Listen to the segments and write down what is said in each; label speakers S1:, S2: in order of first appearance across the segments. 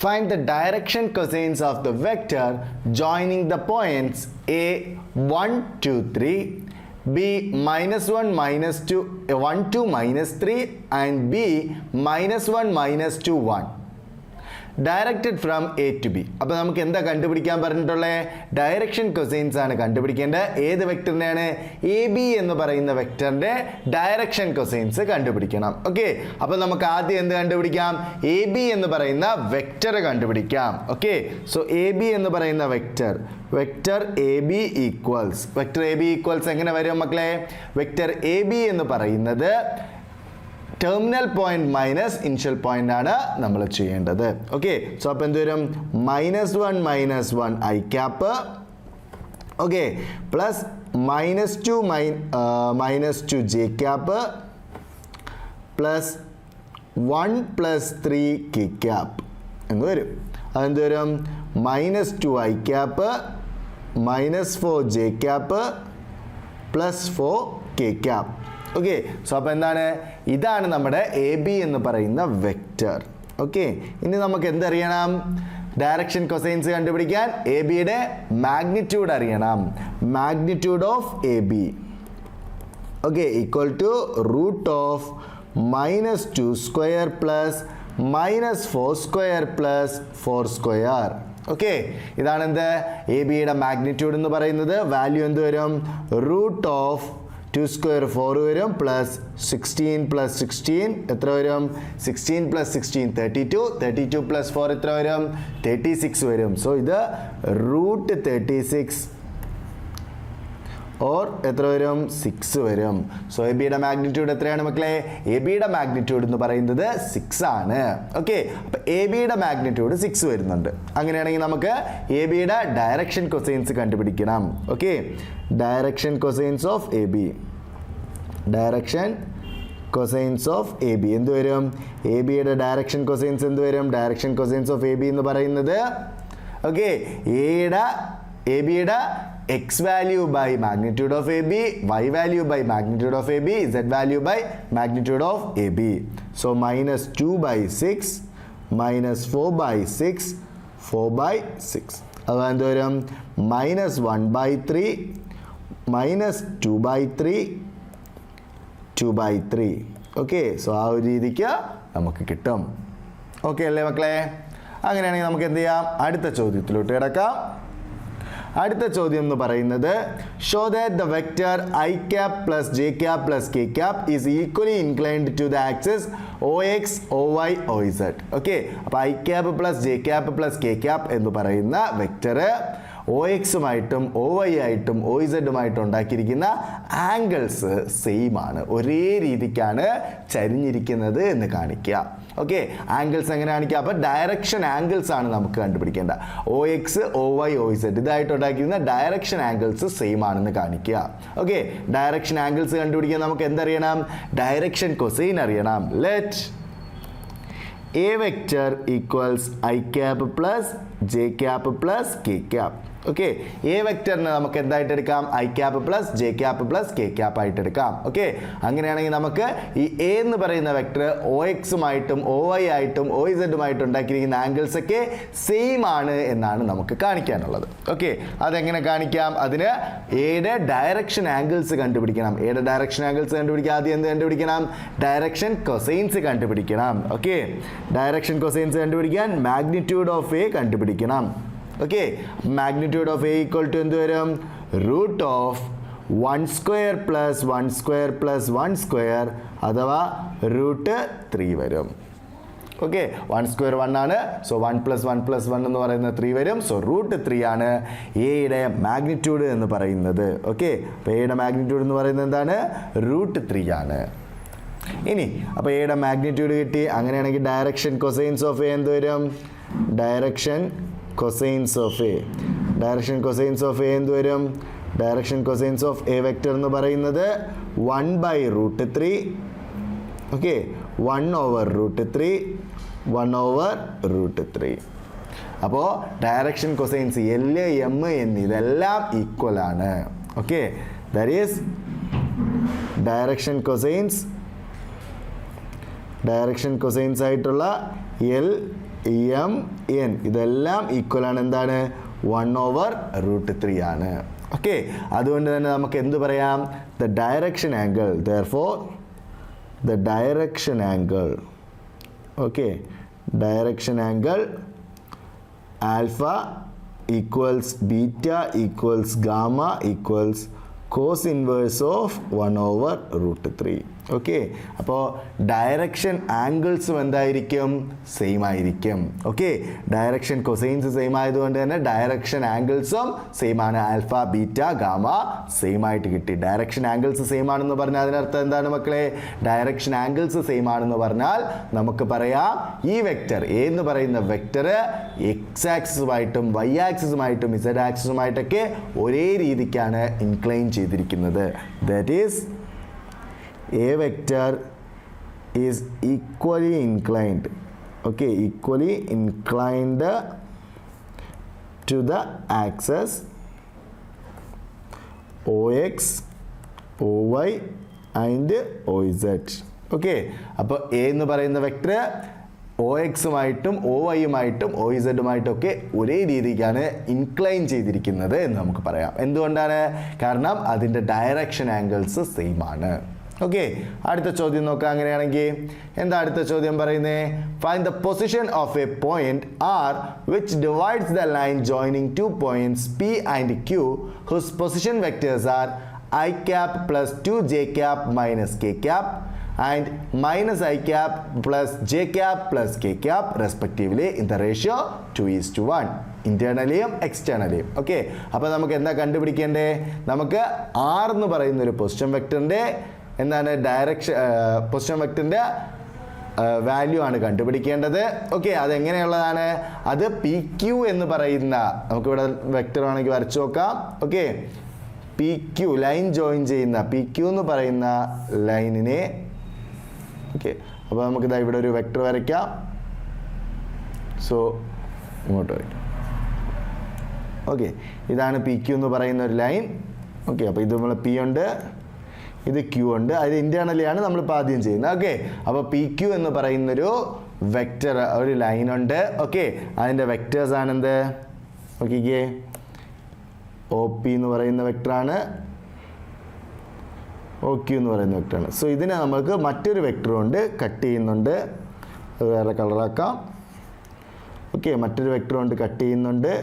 S1: Find the direction cosines of the vector joining the points A 1 2 3, B -1 -2 1 2 -3 and B -1 -2 1. Directed from A to B. അപ്പോൾ നമുക്ക് എന്താ കണ്ടുപിടിക്കാൻ പറഞ്ഞിട്ടുള്ളത്? Direction cosines ആണ് കണ്ടുപിടിക്കേണ്ടത്. ഏത് വെക്ടറിനെയാണ്? എ ബി എന്ന് പറയുന്ന വെക്ടറിന്റെ ഡയറക്ഷൻ കൊസൈൻസ് കണ്ടുപിടിക്കണം. ഓക്കെ, അപ്പോൾ നമുക്ക് ആദ്യം എന്ത് കണ്ടുപിടിക്കാം? എ ബി എന്ന് പറയുന്ന വെക്ടർ കണ്ടുപിടിക്കാം. ഓക്കെ, സോ എ ബി എന്ന് പറയുന്ന വെക്ടർ എ ബി ഈക്വൽസ് എങ്ങനെ വരും മക്കളെ? വെക്ടർ എ ബി എന്ന് പറയുന്നത് terminal point minus initial point ആണ് നമ്മൾ ചെയ്യേണ്ടത്. ഓക്കെ, സോ അപ്പോൾ എന്ത് വരും? -1 I cap, okay, plus -2 j cap, plus 1 + 3 K cap എന്ന് വരും. അതെന്ത് വരും? -2 i cap, -4 J cap, plus 4 K cap. Okay, so അപ്പോൾ എന്താണ്? ഇതാണ് നമ്മുടെ എ ബി എന്ന് പറയുന്ന വെക്റ്റർ. ഓക്കെ, ഇനി നമുക്ക് എന്തറിയണം? ഡയറക്ഷൻ കൊസൈൻസ് കണ്ടുപിടിക്കാൻ എ ബിയുടെ മാഗ്നിറ്റ്യൂഡ് അറിയണം. Magnitude of A B, okay, equal to √(-2² + -4² + 4²). Okay, ഇതാണ് എന്ത്? എ ബിയുടെ മാഗ്നിറ്റ്യൂഡ് എന്ന് പറയുന്നത്. വാല്യൂ എന്ത് വരും? √(2² 4 വരും, പ്ലസ് 16 + 16 എത്ര വരും? 16 + 16 32, 32 + 4 എത്ര വരും? 36 വരും. സോ ഇത് √36 ഓർ എത്ര വരും? 6 വരും. സോ എ ബിയുടെ മാഗ്നിറ്റ്യൂഡ് എത്രയാണ് മക്കളെ? എ ബിയുടെ മാഗ്നിറ്റ്യൂഡ് എന്ന് പറയുന്നത് 6 ആണ്. ഓക്കെ, അപ്പോൾ എ ബിയുടെ മാഗ്നിറ്റ്യൂഡ് 6 വരുന്നുണ്ട്. അങ്ങനെയാണെങ്കിൽ നമുക്ക് എ ബിയുടെ ഡയറക്ഷൻ കൊസൈൻസ് കണ്ടുപിടിക്കണം. Okay, direction cosines of A B. Direction cosines of A B എന്ത് വരും? എ ബിയുടെ ഡയറക്ഷൻ കൊസൈൻസ് എന്ത് വരും? Direction cosines of A B എന്ന് പറയുന്നത്, ഓക്കെ, എ ബിയുടെ x value by magnitude of AB, y value by magnitude of AB, z value by magnitude of AB. So -2/6 -4/6 4/6. അത് എന്ത് വരും? -1/3 -2/3 2/3. ഓക്കെ, സോ ആ ഒരു രീതിക്ക് നമുക്ക് കിട്ടും. ഓക്കെ അല്ലേ മക്കളെ? അങ്ങനെയാണെങ്കിൽ നമുക്ക് എന്ത് ചെയ്യാം? അടുത്ത ചോദ്യത്തിലോട്ട് കിടക്കാം. അടുത്ത ചോദ്യം എന്ന് പറയുന്നത്, show that the vector i cap plus j cap plus k cap is equally inclined to the axis OX OY OZ. Okay, അപ്പോൾ i cap plus j cap plus k cap എന്ന് പറയുന്ന വെക്റ്റർ OX-ഉമായിട്ടും OY ആയിട്ടും OZ-ഉമായിട്ടും ഉണ്ടാക്കിയിരിക്കുന്ന angles same ആണ്, ഒരേ രീതിക്കാണ് ചരിഞ്ഞിരിക്കുന്നത് എന്ന് കാണിക്കുക. ഓക്കെ, ആംഗിൾസ് എങ്ങനെ കാണിക്കുക? അപ്പോൾ ഡയറക്ഷൻ ആംഗിൾസ് ആണ് നമുക്ക് കണ്ടുപിടിക്കേണ്ട. OX OY OZ ഇതായിട്ട് ഉണ്ടാക്കിയിരുന്ന ഡയറക്ഷൻ ആംഗിൾസ് സെയിം ആണെന്ന് കാണിക്കുക. ഓക്കെ, ഡയറക്ഷൻ ആംഗിൾസ് കണ്ടുപിടിക്കാൻ നമുക്ക് എന്തറിയണം? ഡയറക്ഷൻ കൊസൈൻ അറിയണം. Let A vector equals I cap plus J cap plus K cap. Okay, a വെക്ടറിന് നമുക്ക് എന്തായിട്ട് എടുക്കാം? I cap plus j cap plus k cap ആയിട്ട് എടുക്കാം. ഓക്കെ, അങ്ങനെയാണെങ്കിൽ നമുക്ക് ഈ എ എന്ന് പറയുന്ന വെക്ടർ OX-ഉമായിട്ടും OY ആയിട്ടും OZ-ഉമായിട്ടും ഉണ്ടാക്കിയിരിക്കുന്ന ആംഗിൾസ് ഒക്കെ സെയിം ആണ് എന്നാണ് നമുക്ക് കാണിക്കാനുള്ളത്. ഓക്കെ, അതെങ്ങനെ കാണിക്കാം? അതിന് എയുടെ ഡയറക്ഷൻ ആംഗിൾസ് കണ്ടുപിടിക്കണം. എയുടെ ഡയറക്ഷൻ ആംഗിൾസ് കണ്ടുപിടിക്കാൻ ആദ്യം എന്ത് കണ്ടുപിടിക്കണം? ഡയറക്ഷൻ കൊസൈൻസ് കണ്ടുപിടിക്കണം. ഓക്കെ, ഡയറക്ഷൻ കൊസൈൻസ് കണ്ടുപിടിക്കാൻ മാഗ്നിറ്റ്യൂഡ് ഓഫ് എ കണ്ടുപിടിക്കണം. Okay, magnitude of A equal to എന്ത് വരും? √(1² + 1² + 1² അഥവാ √3 വരും. ഓക്കെ, 1² 1 ആണ്. സോ 1 + 1 + 1 എന്ന് പറയുന്നത് 3 വരും. സോ √3 ആണ് എയുടെ മാഗ്നിറ്റ്യൂഡ് എന്ന് പറയുന്നത്. ഓക്കെ, അപ്പോൾ എയുടെ മാഗ്നിറ്റ്യൂഡ് എന്ന് പറയുന്നത് എന്താണ്? √3 ആണ്. ഇനി അപ്പോൾ എയുടെ മാഗ്നിറ്റ്യൂഡ് കിട്ടി. അങ്ങനെയാണെങ്കിൽ ഡയറക്ഷൻ കൊസൈൻസ് ഓഫ് എ എന്ത് വരും? Direction cosines of A. Direction cosines of A എന്ത് വരും? Direction cosines of A vector എന്ന് പറയുന്നത് 1/√3. ഓക്കെ, 1/√3 1/√3. അപ്പോൾ direction cosines L M N ഇതെല്ലാം ഈക്വൽ ആണ്. Okay, that is direction cosines direction cosines ആയിട്ടുള്ള എൽ എം എൻ ഇതെല്ലാം ഈക്വൽ ആണ് എന്താണ് 1/√3 ആണ്. ഓക്കെ, അതുകൊണ്ട് തന്നെ നമുക്ക് എന്ത് പറയാം? The direction angle therefore the direction angle, okay, direction angle alpha equals beta equals gamma equals cos inverse of 1/√3. Okay, അപ്പോൾ ഡയറക്ഷൻ ആംഗിൾസും എന്തായിരിക്കും? സെയിം ആയിരിക്കും. ഓക്കെ, ഡയറക്ഷൻ കൊസൈൻസ് സെയിം ആയതുകൊണ്ട് തന്നെ ഡയറക്ഷൻ ആംഗിൾസും സെയിം ആണ്. ആൽഫ ബീറ്റ ഗാമ സെയിം ആയിട്ട് കിട്ടി. Direction angles same ആണെന്ന് പറഞ്ഞാൽ അതിനർത്ഥം എന്താണ് മക്കളെ? ഡയറക്ഷൻ ആംഗിൾസ് സെയിം ആണെന്ന് പറഞ്ഞാൽ നമുക്ക് പറയാം ഈ വെക്റ്റർ എ എന്ന് പറയുന്ന വെക്റ്റർ എക്സ് ആക്സിസുമായിട്ടും വൈ ആക്സിസുമായിട്ടും ഇസഡ് ആക്സിസുമായിട്ടൊക്കെ ഒരേ രീതിക്കാണ് ഇൻക്ലൈൻ ചെയ്തിരിക്കുന്നത്. That is A vector is equally inclined, okay, equally inclined to the axis OX, OY and OZ. Okay, അപ്പോൾ A എന്ന് പറയുന്ന വെക്ടർ OXുമായിട്ടും OYയുമായിട്ടും OZുമായിട്ടും ഒക്കെ ഒരേ രീതിക്കാണ് ഇൻക്ലൈൻ ചെയ്തിരിക്കുന്നത് എന്ന് നമുക്ക് പറയാം. എന്തുകൊണ്ടാണ്? കാരണം അതിൻ്റെ ഡയറക്ഷൻ ആംഗിൾസ് സെയിം ആണ്. ഓക്കെ, അടുത്ത ചോദ്യം നോക്കാം. അങ്ങനെയാണെങ്കിൽ എന്താ അടുത്ത ചോദ്യം പറയുന്നത്? Find the position of a point R which divides the line joining two points P and Q whose position vectors are I cap plus 2j cap minus k cap and minus I cap plus j cap plus k cap respectively in the ratio 2:1 ഇന്റേണലിയും എക്സ്റ്റേണലിയും. Okay, അപ്പോൾ നമുക്ക് എന്താ കണ്ടുപിടിക്കേണ്ടേ? നമുക്ക് R എന്ന് പറയുന്ന ഒരു position വെക്ടറിൻ്റെ എന്താണ് direction position വെക്ടറിൻ്റെ value ആണ് കണ്ടുപിടിക്കേണ്ടത്. ഓക്കെ, അതെങ്ങനെയുള്ളതാണ്? അത് പി ക്യൂ എന്ന് പറയുന്ന നമുക്കിവിടെ വെക്ടർ ആണെങ്കിൽ വരച്ചു നോക്കാം. Okay, P Q line join ചെയ്യുന്ന പി ക്യൂ എന്ന് പറയുന്ന ലൈനിനെ, ഓക്കെ, അപ്പോൾ നമുക്കിതാ ഇവിടെ ഒരു വെക്ടർ വരയ്ക്കാം. സോ ഇങ്ങോട്ട് വരയ്ക്കാം. ഓക്കെ, ഇതാണ് പി ക്യൂ എന്ന് പറയുന്ന ഒരു ലൈൻ. ഓക്കെ, അപ്പോൾ ഇത് നമ്മൾ പി ഉണ്ട്, ഇത് ക്യൂ ഉണ്ട്. അത് ഇൻറ്റേർണലിയാണ് നമ്മളിപ്പോൾ ആദ്യം ചെയ്യുന്നത്. ഓക്കെ, അപ്പോൾ പി ക്യൂ എന്ന് പറയുന്നൊരു വെക്റ്റർ ഒരു ലൈനുണ്ട്. ഓക്കെ, അതിൻ്റെ വെക്റ്റേഴ്സ് ആണെന്ത്? നോക്കിക്കേ, ഒ പി എന്ന് പറയുന്ന വെക്ടറാണ്, ഒ ക്യൂ എന്ന് പറയുന്ന വെക്ടറാണ്. സോ ഇതിനെ നമുക്ക് മറ്റൊരു വെക്ടർ കൊണ്ട് കട്ട് ചെയ്യുന്നുണ്ട്. അത് വേറെ കളറാക്കാം. ഓക്കെ, മറ്റൊരു വെക്ടർ കൊണ്ട് കട്ട് ചെയ്യുന്നുണ്ട്.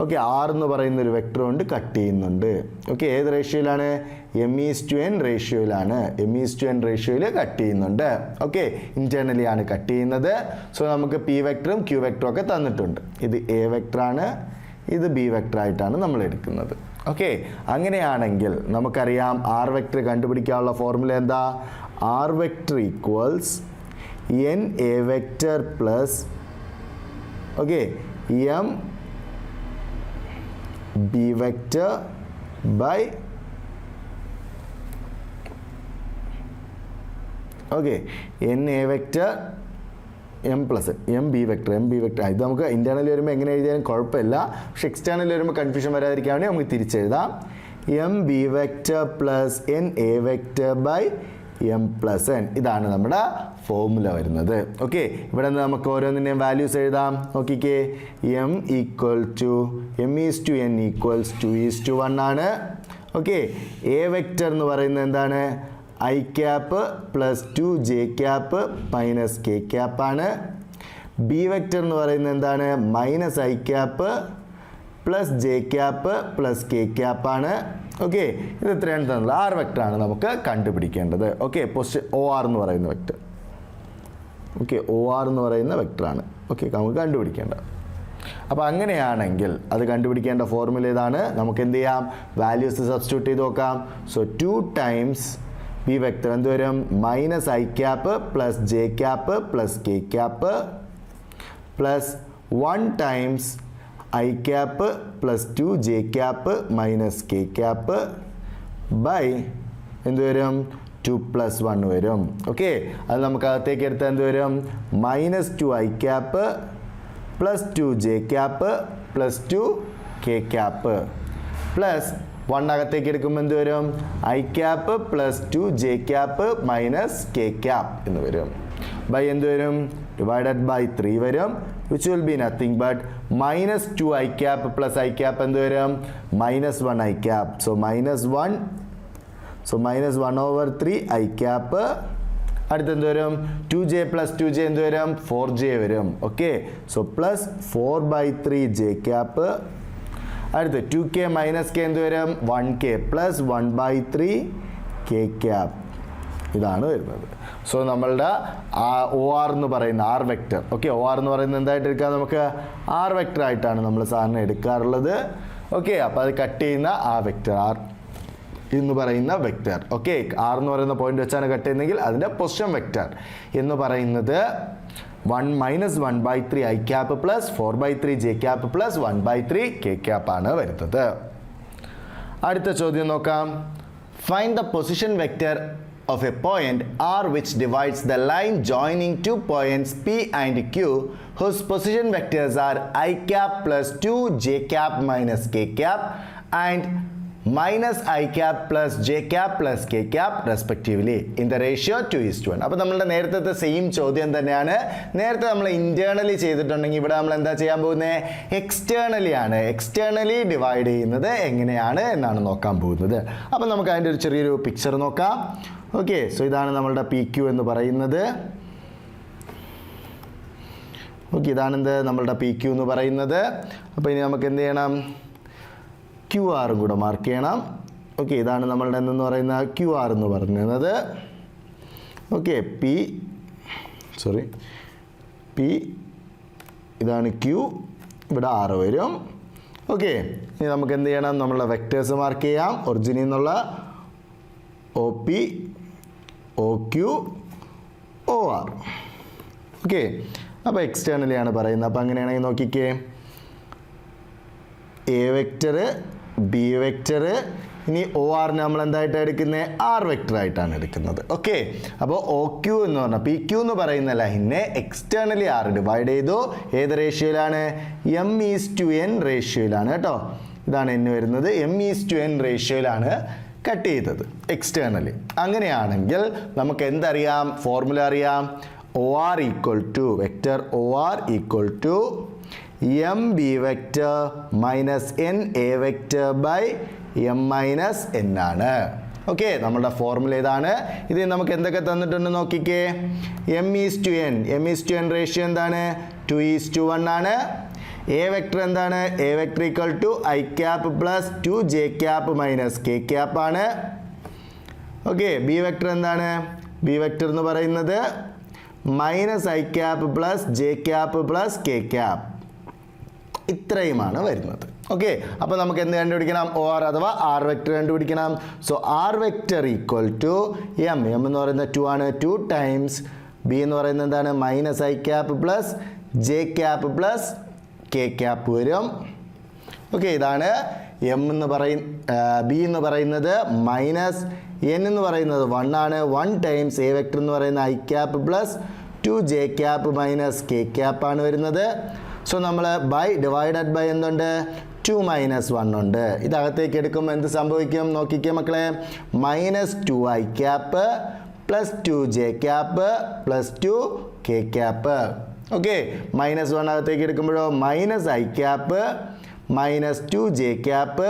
S1: ഓക്കെ, ആർ എന്ന് പറയുന്ന ഒരു വെക്ടർ കൊണ്ട് കട്ട് ചെയ്യുന്നുണ്ട്. ഓക്കെ, ഏത് റേഷ്യോയിലാണ്? m:n റേഷ്യോയിലാണ്. m:n റേഷ്യോയിൽ കട്ട് ചെയ്യുന്നുണ്ട്. ഓക്കെ, ഇൻറ്റേർണലി ആണ് കട്ട് ചെയ്യുന്നത്. സോ നമുക്ക് പി വെക്ടറും ക്യൂ വെക്ടറും ഒക്കെ തന്നിട്ടുണ്ട്. ഇത് എ വെക്ടറാണ്, ഇത് ബി വെക്ടർ ആയിട്ടാണ് നമ്മൾ എടുക്കുന്നത്. ഓക്കെ, അങ്ങനെയാണെങ്കിൽ നമുക്കറിയാം ആർ വെക്ടർ കണ്ടുപിടിക്കാനുള്ള ഫോർമുല എന്താ? R vector equals N A vector plus okay M b vector by okay n a vector m plus m b vector ഇത് നമുക്ക് ഇന്റേണലി വരുമ്പോൾ എങ്ങനെ എഴുതിയാലും കുഴപ്പമില്ല. പക്ഷെ എക്സ്റ്റേണലി വരുമ്പോൾ കൺഫ്യൂഷൻ വരാതിരിക്കാൻ വേണ്ടി നമുക്ക് തിരിച്ചെഴുതാം. m b vector plus n a vector by m plus n. ഇതാണ് നമ്മുടെ ഫോർമുല വരുന്നത്. ഓക്കെ, ഇവിടെ നിന്ന് നമുക്ക് ഓരോന്നിൻ്റെയും വാല്യൂസ് എഴുതാം. നോക്കിക്കേ, m equal to m:n equals 2:1 ആണ്. ഓക്കെ, എ വെക്റ്റർ എന്ന് പറയുന്നത് എന്താണ്? I cap plus 2j cap minus k cap ആണ്. ബി വെക്റ്റർ എന്ന് പറയുന്നത് എന്താണ്? Minus I cap plus j cap plus k cap ആണ്. ഓക്കെ, ഇത് എത്രയാണ് തന്നത്? ആർ വെക്ടറാണ് നമുക്ക് കണ്ടുപിടിക്കേണ്ടത്. ഓക്കെ, ഒ ആർ എന്ന് പറയുന്ന വെക്ടർ. ഓക്കെ, ഒ ആർ എന്ന് പറയുന്ന വെക്ടറാണ്. ഓക്കെ, നമുക്ക് കണ്ടുപിടിക്കേണ്ടത്. അപ്പോൾ അങ്ങനെയാണെങ്കിൽ അത് കണ്ടുപിടിക്കേണ്ട ഫോർമുല ഇതാണ്. നമുക്ക് എന്ത് ചെയ്യാം? വാല്യൂസ് സബ്സ്റ്റിറ്റ്യൂട്ട് ചെയ്ത് നോക്കാം. സോ 2 ടൈംസ് ബി വെക്ടർ എന്ത് വരും? Minus I cap plus j cap plus k cap plus 1 times I cap plus 2j cap minus k cap by എന്ത് വരും? 2 + 1 വരും. ഓക്കെ, അത് നമുക്ക് അകത്തേക്ക് എടുത്താൽ എന്ത് വരും? Minus 2 i cap plus 2j cap plus 2k cap plus 1 അകത്തേക്ക് എടുക്കുമ്പോൾ എന്ത് വരും? I cap plus 2j cap minus k cap എന്ന് വരും. ബൈ എന്ത് വരും ഡിവൈഡഡ് ബൈ 3 വരും, which will be nothing but -2 i cap plus i cap എന്ത് വരും -1 i cap. So -1/3 i cap. അടുത്ത് എന്ത് വരും 2j പ്ലസ് 2j എന്ത് വരും 4j വരും. Okay, so plus 4/3 j cap. അടുത്ത് 2k മൈനസ് k എന്ത് വരും 1k പ്ലസ് 1/3 k cap. ഇതാണ് വരുന്നത്. സോ നമ്മളുടെ ഒ ആർ എന്ന് പറയുന്ന R vector. Okay, O R എന്ന് പറയുന്നത് എന്തായിട്ട് എടുക്കാം നമുക്ക് ആർ വെക്റ്റർ ആയിട്ടാണ് നമ്മൾ സാറിന് എടുക്കാറുള്ളത്. ഓക്കെ, അപ്പോൾ അത് കട്ട് ചെയ്യുന്ന ആ വെക്റ്റർ ആർ എന്ന് പറയുന്ന വെക്റ്റർ. ഓക്കെ, ആർ എന്ന് പറയുന്ന പോയിന്റ് വെച്ചാണ് കട്ട് ചെയ്യുന്നതെങ്കിൽ അതിൻ്റെ പൊസിഷൻ വെക്റ്റർ എന്ന് പറയുന്നത് 1/3 i cap plus 4/3 j cap plus 1/3 k cap ആണ് വരുന്നത്. അടുത്ത ചോദ്യം നോക്കാം. Find the position vector of a point R which divides the line joining two points P and Q whose position vectors are I cap plus 2 j cap minus k cap and minus I cap plus j cap plus k cap respectively in the ratio 2:1. അപ്പോൾ നമ്മളുടെ നേരത്തെ same ചോദ്യം തന്നെയാണ്. നേരത്തെ നമ്മൾ internally ചെയ്തിട്ടുണ്ടെങ്കിൽ ഇവിടെ നമ്മൾ എന്താ ചെയ്യാൻ പോകുന്നത് എക്സ്റ്റേണലി ആണ്. എക്സ്റ്റേണലി ഡിവൈഡ് ചെയ്യുന്നത് എങ്ങനെയാണ് എന്നാണ് നോക്കാൻ പോകുന്നത്. അപ്പോൾ നമുക്ക് അതിൻ്റെ ഒരു ചെറിയൊരു പിക്ചർ നോക്കാം. ഓക്കെ, സോ ഇതാണ് നമ്മളുടെ പി ക്യു എന്ന് പറയുന്നത്. ഓക്കെ, ഇതാണെന്ത് നമ്മളുടെ പി ക്യു എന്ന് പറയുന്നത്. അപ്പോൾ ഇനി നമുക്ക് എന്ത് ചെയ്യണം ക്യു ആറും കൂടെ മാർക്ക് ചെയ്യണം. ഓക്കെ, ഇതാണ് നമ്മളുടെ എന്തെന്ന് പറയുന്ന ക്യു ആർ എന്ന് പറയുന്നത്. ഓക്കെ, പി ഇതാണ് ക്യു, ഇവിടെ ആറ് വരും. ഓക്കെ, ഇനി നമുക്ക് എന്ത് ചെയ്യണം നമ്മളുടെ വെക്റ്റേഴ്സ് മാർക്ക് ചെയ്യാം. ഒറിജിനിൽ നിന്നുള്ള O P O Q O R. Okay, അപ്പോൾ എക്സ്റ്റേണലി ആണ് പറയുന്നത്. അപ്പോൾ അങ്ങനെയാണെങ്കിൽ നോക്കിക്കേ, എ വെക്റ്റർ ബി വെക്റ്റർ, ഇനി ഒ ആറിന് നമ്മൾ എന്തായിട്ടാണ് എടുക്കുന്നത് ആർ വെക്റ്റർ ആയിട്ടാണ് എടുക്കുന്നത്. ഓക്കെ, അപ്പോൾ ഒ ക്യു എന്ന് പറഞ്ഞാൽ പി ക്യു എന്ന് പറയുന്ന ലൈനിനെ എക്സ്റ്റേണലി ആർ ഡിവൈഡ് ചെയ്തു. ഏത് റേഷ്യോയിലാണ് m:n റേഷ്യോയിലാണ് കേട്ടോ. ഇതാണ് n വരുന്നത്. m:n റേഷ്യോയിലാണ് കട്ട് ചെയ്തത് എക്സ്റ്റേണലി. അങ്ങനെയാണെങ്കിൽ നമുക്ക് എന്തറിയാം ഫോർമുല അറിയാം. O R equal to vector O R equal to M B vector minus N A vector by M minus N ആണ്. ഓക്കെ, നമ്മളുടെ ഫോർമുല ഇതാണ്. ഇത് നമുക്ക് എന്തൊക്കെ തന്നിട്ടുണ്ട് നോക്കിക്കേ. m:n റേഷ്യോ എന്താണ് 2:1 ആണ്. എ വെക്റ്റർ എന്താണ് A vector equal to I cap plus 2 j cap minus K cap ആണ്. ഓക്കെ, ബി വെക്റ്റർ എന്താണ് ബി വെക്റ്റർ എന്ന് പറയുന്നത് minus I cap plus J cap plus K cap. ഇത്രയുമാണ് വരുന്നത്. ഓക്കെ, അപ്പോൾ നമുക്ക് എന്ത് കണ്ടുപിടിക്കണം ഒ ആർ അഥവാ ആർ വെക്റ്റർ കണ്ടുപിടിക്കണം. So R vector equal to M എന്ന് പറയുന്നത് 2 ആണ്. 2 ടൈംസ് ബി എന്ന് പറയുന്നത് എന്താണ് minus I cap plus J cap plus K cap വരും. ഓക്കെ, ഇതാണ് എം എന്ന് ബി എന്ന് പറയുന്നത് മൈനസ് എൻ എന്ന് പറയുന്നത് 1 ആണ്. 1 ടൈംസ് എ വെക്റ്റർ എന്ന് പറയുന്ന I cap plus 2 j cap minus K cap ആണ് വരുന്നത്. സോ നമ്മൾ ബൈ ഡിവൈഡഡ് ബൈ എന്തുണ്ട് 2 - 1 ഉണ്ട്. ഇതകത്തേക്ക് എടുക്കുമ്പോൾ എന്ത് സംഭവിക്കും നോക്കിക്കേ മക്കളെ. -2 i cap plus 2 j cap plus 2 k cap. Okay, -1 അകത്തേക്ക് എടുക്കുമ്പോഴോ minus I cap -2 j cap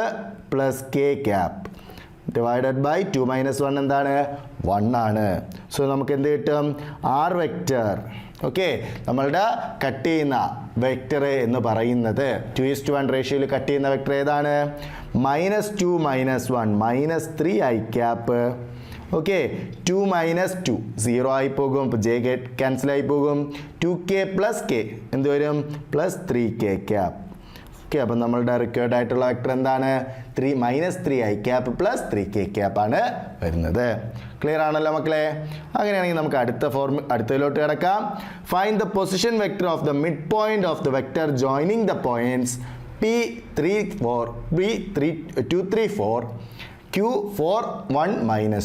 S1: plus K cap divided by 2 - 1 എന്താണ് 1 ആണ്. സോ നമുക്ക് എന്ത് കിട്ടും ആർ വെക്റ്റർ. ഓക്കെ, നമ്മളുടെ കട്ട് ചെയ്യുന്ന വെക്റ്റർ എന്ന് പറയുന്നത് 2:1 റേഷ്യോയിൽ കട്ട് ചെയ്യുന്ന വെക്റ്റർ ഏതാണ് -2 - 1 -3 ഐ ക്യാപ്പ്. ഓക്കെ, 2 - 2 0 ആയി പോകും. ഇപ്പോൾ ജെ ക്യാൻസൽ ആയി പോകും. 2k പ്ലസ് കെ എന്ത് വരും പ്ലസ് 3k ക്യാപ്പ്. ഓക്കെ, അപ്പം നമ്മളുടെ റിക്വയർഡ് ആയിട്ടുള്ള വെക്റ്റർ എന്താണ് -3 I cap plus 3k cap ആണ് വരുന്നത്. ക്ലിയർ ആണല്ലോ മക്കളെ. അങ്ങനെയാണെങ്കിൽ നമുക്ക് അടുത്തതിലോട്ട് കിടക്കാം. Find the position vector of the mid point of the vector joining the points P3 2 3 4 Q4 1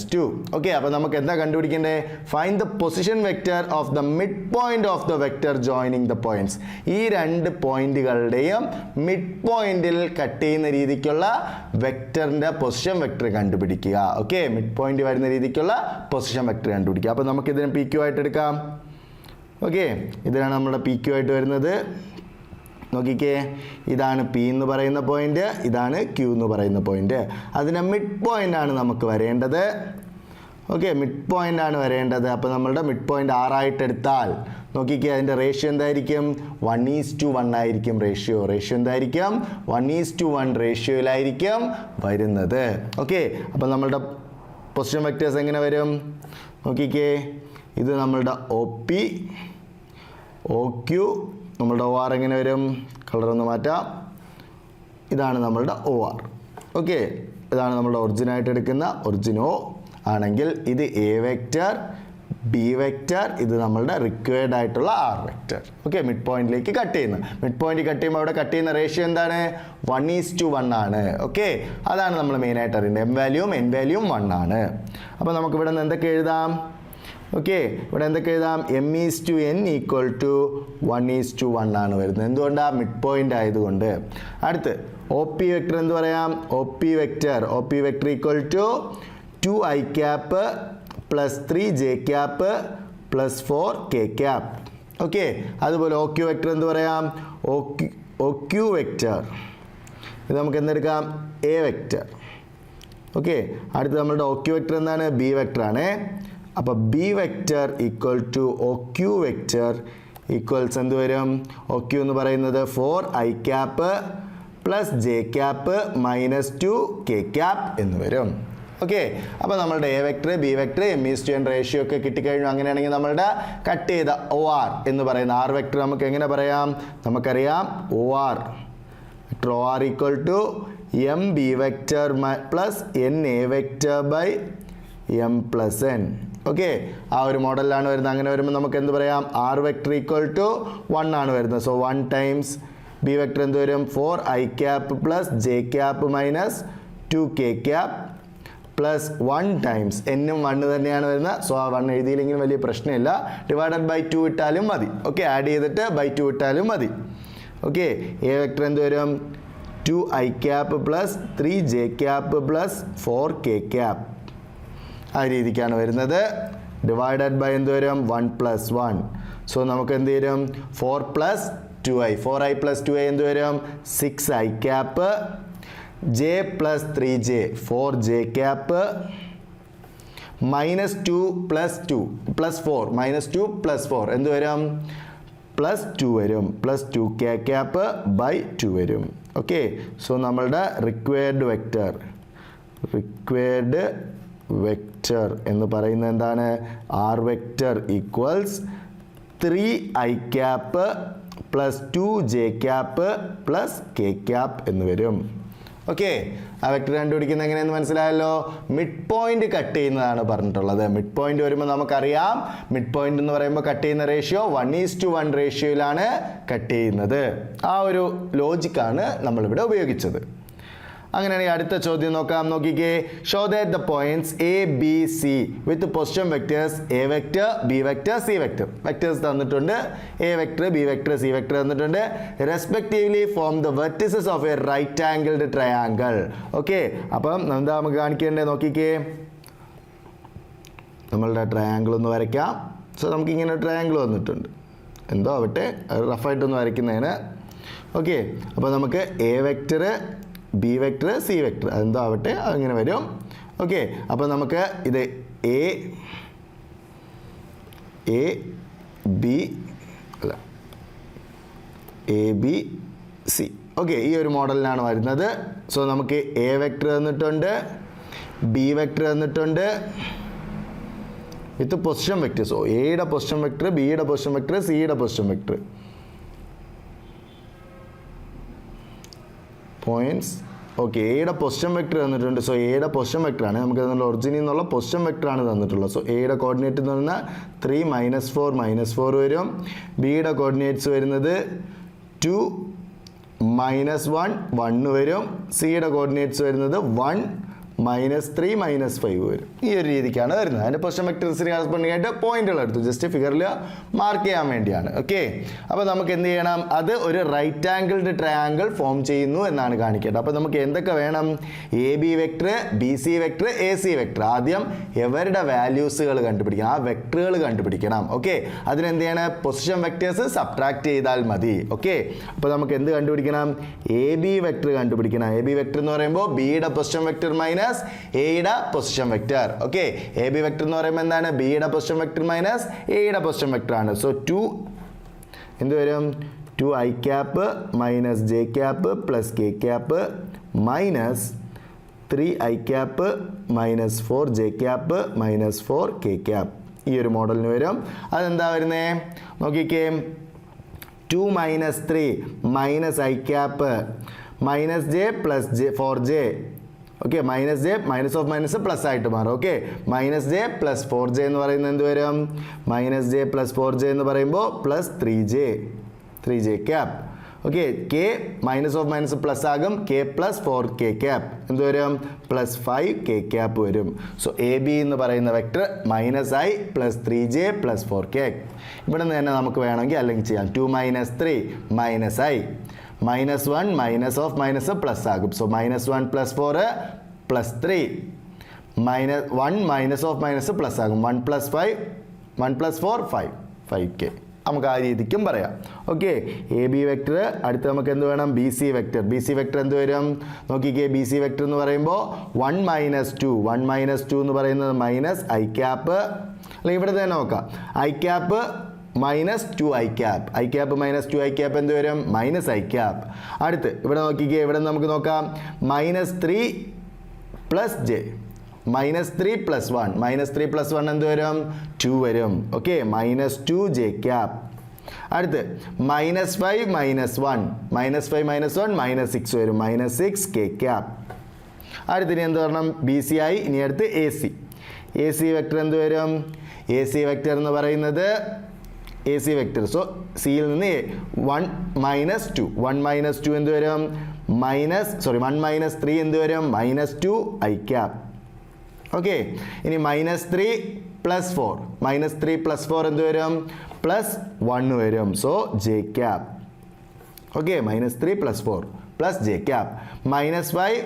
S1: - 2. Okay, അപ്പോൾ നമുക്ക് എന്താ കണ്ടുപിടിക്കേണ്ടത് find the position vector of the mid point of the vector joining the points. ഈ രണ്ട് പോയിന്റുകളുടെയും mid പോയിന്റിൽ cut ചെയ്യുന്ന രീതിക്കുള്ള വെക്റ്ററിൻ്റെ position vector കണ്ടുപിടിക്കുക. ഓക്കെ, മിഡ് പോയിന്റ് വരുന്ന രീതിക്കുള്ള പൊസിഷൻ വെക്റ്റർ കണ്ടുപിടിക്കുക. അപ്പോൾ നമുക്കിതിനെ പി ക്യു ആയിട്ട് എടുക്കാം. ഓക്കെ, ഇതിലാണ് നമ്മുടെ പി ക്യു ആയിട്ട് വരുന്നത്. നോക്കിക്കേ, ഇതാണ് പി എന്ന് പറയുന്ന പോയിന്റ്, ഇതാണ് ക്യൂ എന്ന് പറയുന്ന പോയിന്റ്. അതിൻ്റെ മിഡ് പോയിന്റ് ആണ് നമുക്ക് വരേണ്ടത്. ഓക്കെ, മിഡ് പോയിന്റ് ആണ് വരേണ്ടത്. അപ്പോൾ നമ്മളുടെ മിഡ് പോയിന്റ് 6 ആയിട്ട് എടുത്താൽ നോക്കിക്കേ, അതിൻ്റെ റേഷ്യോ എന്തായിരിക്കും? 1:1 ആയിരിക്കും റേഷ്യോ. എന്തായിരിക്കും? 1:1 റേഷ്യോയിലായിരിക്കും വരുന്നത്. ഓക്കെ, അപ്പോൾ നമ്മളുടെ പൊസിഷൻ വെക്ടേഴ്സ് എങ്ങനെ വരും? നോക്കിക്കേ, ഇത് നമ്മളുടെ ഒ പി, ഒ ക്യു, നമ്മളുടെ ഒ ആർ എങ്ങനെ വരും? കളറൊന്ന് മാറ്റാം. ഇതാണ് നമ്മളുടെ ഒ ആർ. ഓക്കെ, ഇതാണ് നമ്മളുടെ ഒറിജിനായിട്ട് എടുക്കുന്ന ഒറിജിൻ ഒ ആണെങ്കിൽ ഇത് എ വെക്റ്റർ, ബി വെക്റ്റർ, ഇത് നമ്മളുടെ റിക്വയർഡ് ആയിട്ടുള്ള ആർ വെക്റ്റർ. ഓക്കെ, മിഡ് പോയിന്റിലേക്ക് കട്ട് ചെയ്യുന്നു. മിഡ് പോയിന്റ് കട്ട് ചെയ്യുമ്പോൾ അവിടെ കട്ട് ചെയ്യുന്ന റേഷ്യോ എന്താണ്? 1:1 ആണ്. ഓക്കെ, അതാണ് നമ്മൾ മെയിനായിട്ട് അറിയുന്നത്. എം വാല്യൂവും എൻ വാല്യൂവും 1 ആണ്. അപ്പോൾ നമുക്ക് ഇവിടെ നിന്ന് എന്തൊക്കെ എഴുതാം? ഓക്കെ, ഇവിടെ എന്തൊക്കെ എഴുതാം? m:n = 1:1 ആണ് വരുന്നത്. എന്തുകൊണ്ടാണ്? മിഡ് പോയിന്റ് ആയതുകൊണ്ട്. അടുത്ത് ഒ പി വെക്റ്റർ എന്ത് പറയാം? O P vector = 2i cap + 3j cap + 4k cap. Okay, അതുപോലെ ഒ ക്യു വെക്റ്റർ എന്ത് പറയാം? ഒ ക്യു വെക്റ്റർ ഇത് നമുക്ക് എന്തെടുക്കാം? A vector. ഓക്കെ, അടുത്ത് നമ്മളുടെ ഒ ക്യു വെക്റ്റർ എന്താണ്? ബി വെക്റ്റർ ആണ്. അപ്പോൾ B vector = O Q vector equals എന്ത് വരും? ഒ ക്യു എന്ന് പറയുന്നത് 4i cap + j cap - 2k cap എന്ന് വരും. ഓക്കെ, അപ്പോൾ നമ്മളുടെ A vector, B vector, m:n ratio ഒക്കെ കിട്ടിക്കഴിഞ്ഞു. അങ്ങനെയാണെങ്കിൽ നമ്മളുടെ കട്ട് ചെയ്ത ഒ ആർ എന്ന് പറയുന്ന ആർ വെക്ടർ നമുക്ക് എങ്ങനെ പറയാം? നമുക്കറിയാം O R vector O R = m b vector + n a vector / m + n. Okay, ആ ഒരു മോഡലിലാണ് വരുന്നത്. അങ്ങനെ വരുമ്പോൾ നമുക്ക് എന്ത് പറയാം? ആർ വെക്ടർ = 1 ആണ് വരുന്നത്. സോ 1 ടൈംസ് ബി വെക്ടർ എന്ത് വരും? 4i cap + j cap - 2k cap +1 times എന്നും 1 തന്നെയാണ് വരുന്നത്. സോ ആ 1 എഴുതിയില്ലെങ്കിലും വലിയ പ്രശ്നമില്ല. /2 ഇട്ടാലും മതി. ഓക്കെ, ആഡ് ചെയ്തിട്ട് /2 ഇട്ടാലും മതി. ഓക്കെ, എ വെക്ടർ എന്ത് വരും? 2i cap + 3j cap + 4k cap. ആ രീതിക്കാണ് വരുന്നത്. / എന്ത് വരും? 1 + 1. സോ നമുക്ക് എന്ത് വരും? 4 + 2i. 4i + 2i എന്ത് വരും? 6i cap j + 3j 4j cap -2 + 2 + 4 -2 + 4 എന്ത് വരും? +2 വരും. +2k cap / 2 വരും. ഓക്കെ, സോ നമ്മളുടെ റിക്വയർഡ് വെക്റ്റർ എന്ന് പറയുന്നത് എന്താണ്? R vector = 3i cap + 2j cap + k cap എന്ന് വരും. ഓക്കെ, ആ വെക്ടർ കണ്ടുപിടിക്കുന്നത് എങ്ങനെയെന്ന് മനസ്സിലായല്ലോ. മിഡ് പോയിന്റ് കട്ട് ചെയ്യുന്നതാണ് പറഞ്ഞിട്ടുള്ളത്. മിഡ് പോയിന്റ് വരുമ്പോൾ നമുക്കറിയാം, മിഡ് പോയിന്റ് എന്ന് പറയുമ്പോൾ കട്ട് ചെയ്യുന്ന റേഷ്യോ 1:1 റേഷ്യോയിലാണ് കട്ട് ചെയ്യുന്നത്. ആ ഒരു ലോജിക്കാണ് നമ്മളിവിടെ ഉപയോഗിച്ചത്. അങ്ങനെയാണെങ്കിൽ അടുത്ത ചോദ്യം നോക്കാം. നോക്കിക്കേ, show that the points A B C with position vectors A vector, B vector, C vector. Vectors തന്നിട്ടുണ്ട്. A vector, B vector, C vector തന്നിട്ടുണ്ട്. Respectively form the vertices of a right angled triangle. Okay, അപ്പം എന്താ നമുക്ക് കാണിക്കേണ്ടത്? നോക്കിക്കേ, നമ്മളുടെ triangle ഒന്ന് വരയ്ക്കാം. സോ നമുക്കിങ്ങനെ ട്രയാങ്കിൾ വന്നിട്ടുണ്ട്. എന്തോ ആവട്ടെ, റഫായിട്ടൊന്ന് വരയ്ക്കുന്നതിന്. ഓക്കെ, അപ്പോൾ നമുക്ക് A vector, B vector, C vector അതെന്തോ ആവട്ടെ, അങ്ങനെ വരും. ഓക്കെ, അപ്പോൾ നമുക്ക് ഇത് എ ബി സി. ഓക്കെ, ഈ ഒരു മോഡലിലാണ് വരുന്നത്. സോ നമുക്ക് എ വെക്ടർ തന്നിട്ടുണ്ട്, ബി വെക്ടർ തന്നിട്ടുണ്ട് വിത്ത് പൊസിഷൻ വെക്ടർ. സോ എയുടെ പൊസിഷൻ വെക്ടർ, ബിയുടെ പൊസിഷൻ വെക്ടർ, സിയുടെ പൊസിഷൻ വെക്ടർ. പോയിന്റ്സ്. ഓക്കെ, എയുടെ പൊസിഷൻ വെക്ടർ തന്നിട്ടുണ്ട്. സോ എയുടെ പൊസിഷൻ വെക്ടറാണ് നമുക്ക് തന്നിട്ടുള്ള ഒറിജിനിൽ നിന്നുള്ള പൊസിഷൻ വെക്ടറാണ് തന്നിട്ടുള്ളത്. സോ എയുടെ കോർഡിനേറ്റ് എന്ന് പറഞ്ഞാൽ 3 - 4 വരും. ബിയുടെ കോർഡിനേറ്റ്സ് വരുന്നത് 2 - 1 വരും. സിയുടെ കോർഡിനേറ്റ്സ് വരുന്നത് 1 -3 -5 വരും. ഈ ഒരു രീതിക്കാണ് വരുന്നത്. അതിൻ്റെ പൊസിഷൻ വെക്ടേഴ്സിന് കറസ്പോണ്ടിങ് ആയിട്ട് പോയിന്റുകൾ എടുത്തു, ജസ്റ്റ് ഫിഗറിൽ മാർക്ക് ചെയ്യാൻ വേണ്ടിയാണ്. ഓക്കെ, അപ്പോൾ നമുക്ക് എന്ത് ചെയ്യണം, അത് ഒരു റൈറ്റ് ആംഗിൾഡ് ട്രയാങ്കിൾ ഫോം ചെയ്യുന്നു എന്നാണ് കാണിക്കേണ്ടത്. അപ്പോൾ നമുക്ക് എന്തൊക്കെ വേണം, A B vector, B C vector, A C vector. ആദ്യം എവരുടെ വാല്യൂസുകൾ കണ്ടുപിടിക്കണം, ആ വെക്ടറുകൾ കണ്ടുപിടിക്കണം. ഓക്കെ, അതിനെന്ത് ചെയ്യണം, പൊസിഷൻ വെക്ടേഴ്സ് സബ്ട്രാക്ട് ചെയ്താൽ മതി. ഓക്കെ, അപ്പോൾ നമുക്ക് എന്ത് കണ്ടുപിടിക്കണം, എ ബി വെക്ടർ കണ്ടുപിടിക്കണം. എ ബി വെക്ടർ എന്ന് പറയുമ്പോൾ ബിയുടെ പൊസിഷൻ വെക്ടർ മൈനസ് എയുടെ position vector. Okay, A B vector എന്ന് പറയുമ്പോൾ എന്താണ്, ബിയുടെ പൊസിഷൻ വെക്ടർ മൈനസ് എയുടെ പൊസിഷൻ വെക്ടർ ആണ്. സോ 2 എന്ത് വരും, 2i cap minus J cap plus K cap minus 3i cap minus 4j cap minus 4k cap. ഈ ഒരു മോഡലിന് വരും. അതെന്താ വരുന്നേ, നോക്കിക്കേ, 2 - 3 minus I cap minus J plus J 4j. Okay, minus J minus of minus plus ആയിട്ട് മാറും. Okay, minus J plus 4j എന്ന് പറയുന്നത് എന്ത് വരും, മൈനസ് ജെ പ്ലസ് 4j എന്ന് പറയുമ്പോൾ plus 3j cap. Okay, K minus of minus plus ആകും, K plus 4k cap എന്ത് വരും, പ്ലസ് 5k ക്യാപ്പ് വരും. സോ എ ബി എന്ന് പറയുന്ന vector -i plus 3j plus 4k. ഇവിടെ നിന്ന് തന്നെ നമുക്ക് വേണമെങ്കിൽ അല്ലെങ്കിൽ ചെയ്യാം. 2 - 3 -i -1 minus of minus plus ആകും. So -1 + 4 + 3 -1 minus of minus plus ആകും. 1 + 5 1 + 4 5k. നമുക്ക് ആ രീതിക്കും പറയാം. Okay, A B vector. അടുത്ത് നമുക്ക് എന്ത് വേണം, B C vector. B C vector എന്ത് വരും, നോക്കിക്കേ, ബി സി വെക്ടർ എന്ന് പറയുമ്പോൾ 1 - 2 എന്ന് പറയുന്നത് മൈനസ് ഐ ക്യാപ്പ്, അല്ലെങ്കിൽ ഇവിടെ തന്നെ നോക്കാം, I cap minus 2i cap. I cap minus 2i cap എന്ത് വരും, മൈനസ് ഐ ക്യാപ്പ്. അടുത്ത് ഇവിടെ നോക്കിക്കേ, ഇവിടെ നമുക്ക് നോക്കാം, -3 + j -3 + 1 -3 + 1 എന്ത് വരും, 2 വരും. Okay, -2j cap. അടുത്ത് -5 - 1 -5 - 1 -6 വരും, -6k ക്യാപ്പ്. അടുത്ത് ഇനി എന്ത് പറയണം, ബി സി ആയി. ഇനി അടുത്ത് A C. A C vector എന്ത് വരും, എ സി വെക്ടർ എന്ന് പറയുന്നത് എ സി വെക്ടർ. സോ സിയിൽ നിന്ന് 1 - 2 എന്ത് വരും, 1 - 3 എന്ത് വരും, -2i ക്യാപ്പ്. ഓക്കെ, ഇനി -3 + 4 എന്ത് വരും, +1 വരും. So J cap. Okay, -3 + 4 +j cap. -5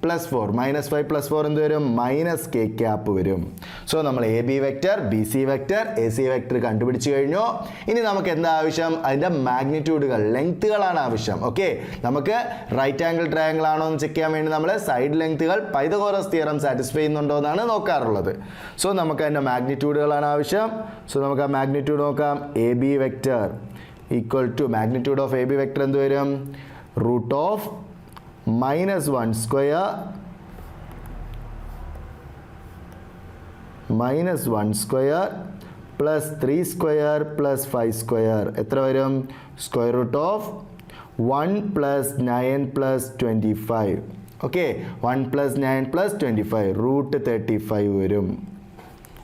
S1: + 4 എന്ത് വരും, -k ക്യാപ്പ് വരും. സോ നമ്മൾ A B vector, B C vector, A C vector കണ്ടുപിടിച്ച് കഴിഞ്ഞു. ഇനി നമുക്ക് എന്താ ആവശ്യം, അതിൻ്റെ മാഗ്നിറ്റ്യൂഡുകൾ, ലെങ്ത്തുകളാണ് ആവശ്യം. ഓക്കെ, നമുക്ക് റൈറ്റ് ആംഗിൾ ട്രയാങ്കിൾ ആണോ എന്ന് ചെക്ക് ചെയ്യാൻ വേണ്ടി നമ്മൾ സൈഡ് ലെങ്ത്തുകൾ പൈതഗോറസ് തിയറം സാറ്റിസ്ഫൈ ചെയ്യുന്നുണ്ടോ എന്നാണ് നോക്കാറുള്ളത്. സോ നമുക്ക് അതിൻ്റെ മാഗ്നിറ്റ്യൂഡുകളാണ് ആവശ്യം. സോ നമുക്ക് ആ മാഗ്നിറ്റ്യൂഡ് നോക്കാം. A B vector equal to magnitude of A B vector എന്ത് വരും, √(-1² -1 square plus 3 square plus 5 square എത്ര വരും, √(1 + 9 + 25). ഓക്കെ, 1 + 9 + 25 √35 വരും.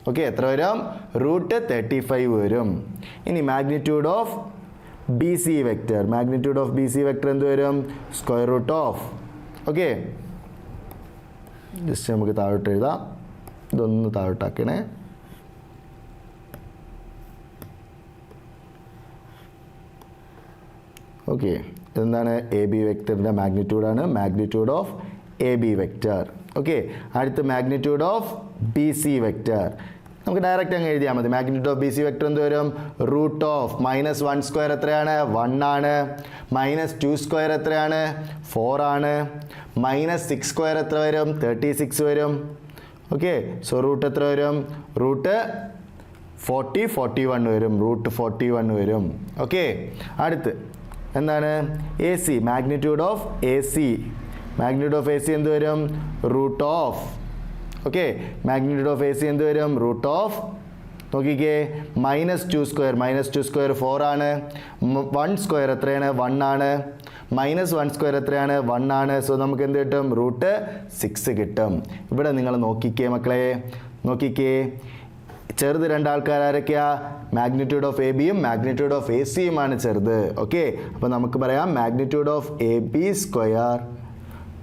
S1: ഓക്കെ, എത്ര വരും, √35 വരും. ഇനി magnitude of B C vector. Magnitude of B C vector എന്ത് വരും, √(. ഓക്കെ, ജസ്റ്റ് നമുക്ക് താഴോട്ട് എഴുതാം, ഇതൊന്ന് താഴോട്ടാക്കണേ. ഓക്കെ, ഇതെന്താണ്, എ ബി വെക്ടറിൻ്റെ മാഗ്നിറ്റ്യൂഡാണ്, magnitude of A B vector. Okay, അടുത്ത് magnitude of B C vector. നമുക്ക് ഡയറക്റ്റ് അങ്ങ് എഴുതിയാൽ മതി. Magnitude of B C vector എന്ത് വരും, √(-1² എത്രയാണ്, 1 ആണ്. -2² എത്രയാണ്, 4 ആണ്. -6² എത്ര വരും, 36 വരും. ഓക്കെ, സോ റൂട്ട് എത്ര വരും, √41 വരും, √41 വരും. ഓക്കെ, അടുത്ത് എന്താണ്, A C. Magnitude of A C. Magnitude of A C എന്ത് വരും, √(. Okay, magnitude of A C എന്ത് വരും, √(. നോക്കിക്കേ, -2² 4 ആണ്. 1² എത്രയാണ്, 1 ആണ്. -1² എത്രയാണ്, 1 ആണ്. സോ നമുക്ക് എന്ത് കിട്ടും, √6 കിട്ടും. ഇവിടെ നിങ്ങൾ നോക്കിക്കേ മക്കളെ, നോക്കിക്കേ, ചെറുത് രണ്ടാൾക്കാർ ആരൊക്കെയാ, മാഗ്നിറ്റ്യൂഡ് ഓഫ് എ ബിയും മാഗ്നിറ്റ്യൂഡ് ഓഫ് എ സിയുമാണ് ചെറുത്. ഓക്കെ, അപ്പോൾ നമുക്ക് പറയാം magnitude of A B square